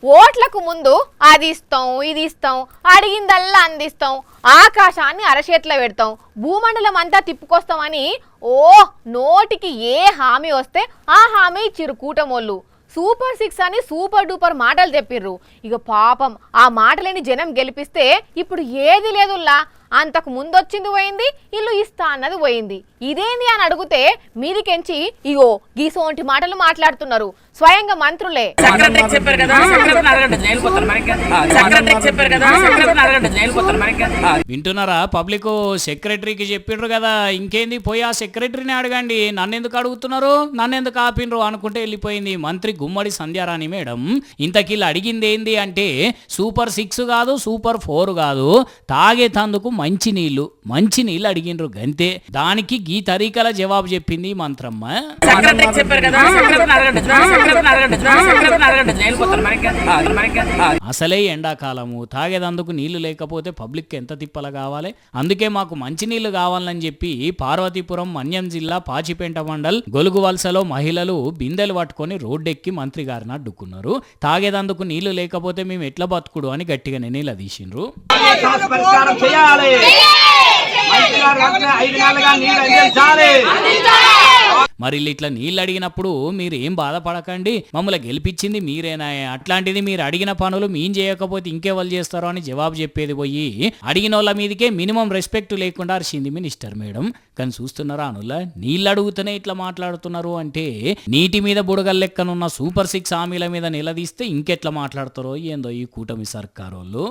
ఓట్లకు ముందు అది ఇస్తాం ఇది ఇస్తాం అడిగిందల్లా అందిస్తాం ఆకాశాన్ని అరచేతిలో పెడతాం భూమండలం అంతా తిప్పుకొస్తామని ఓ నోటికి ఏ హామీ వస్తే ఆ హామీ ఇచ్చిరు కూటమోళ్ళు సూపర్ 6 అని సూపర్ డూపర్ మాటలు చెప్పిర్రు ఇక పాపం ఆ మాటలేని జనం గెలిపిస్తే ఇప్పుడు ఏది లేదుల్లా అంతకు ముందొచ్చింది పోయింది ఇల్లు ఇస్తా అన్నది పోయింది ఇదేంది అని అడిగితే మీదికెంచి ఇగో గీసోంటి మాటలు మాట్లాడుతున్నారు స్వయంగా మంత్రులే వింటున్నారా పబ్లిక్ సెక్రటరీకి చెప్పిండ్రు కదా ఇంకేంది పోయి ఆ సెక్రటరీని అడగండి నన్నెందుకు అడుగుతున్నారు నన్నెందుకు ఆపిండ్రు అనుకుంటే వెళ్ళిపోయింది మంత్రి గుమ్మడి సంధ్యారాణి మేడం ఇంతకీళ్ళు అడిగింది ఏంది అంటే సూపర్ 6 కాదు సూపర్ 4 కాదు తాగేతందుకు మంచి నీళ్లు అడిగిండ్రు గంతే దానికి గీ తరీకల జవాబు చెప్పింది మంత్రమ్మ అసలే ఎండాకాలము తాగేదందుకు నీళ్లు లేకపోతే పబ్లిక్ ఎంత తిప్పల కావాలి అందుకే మాకు మంచి నీళ్లు కావాలని చెప్పి పార్వతీపురం మన్యం జిల్లా పాచిపేంట మండల్ గొలుగు వలసలో మహిళలు బిందెలు పట్టుకొని రోడ్డెక్కి మంత్రి గారిని అడ్డుకున్నారు తాగేదందుకు నీళ్లు లేకపోతే మేము ఎట్లా బతుకుడు అని గట్టిగా నిలదీసిండ్రు మరి ఇట్లా నీళ్ళు అడిగినప్పుడు మీరు ఏం బాధపడకండి మమ్మల్ని గెలిపించింది మీరేనా అట్లాంటిది మీరు అడిగిన పనులు మేం చేయకపోతే ఇంకెవరు చేస్తారో అని జవాబు చెప్పేది పోయి అడిగిన వాళ్ళ మీదకే మినిమం రెస్పెక్ట్ లేకుండా అరిచింది మినిస్టర్ మేడం కానీ చూస్తున్నారా అనులా నీళ్ళు అడుగుతూనే ఇట్లా మాట్లాడుతున్నారు అంటే నీటి మీద బుడగల లెక్కనున్న సూపర్ 6 హామీల మీద నిలదీస్తే ఇంకెట్లా మాట్లాడతారో ఏందో ఈ కూటమి సర్కారోళ్ళు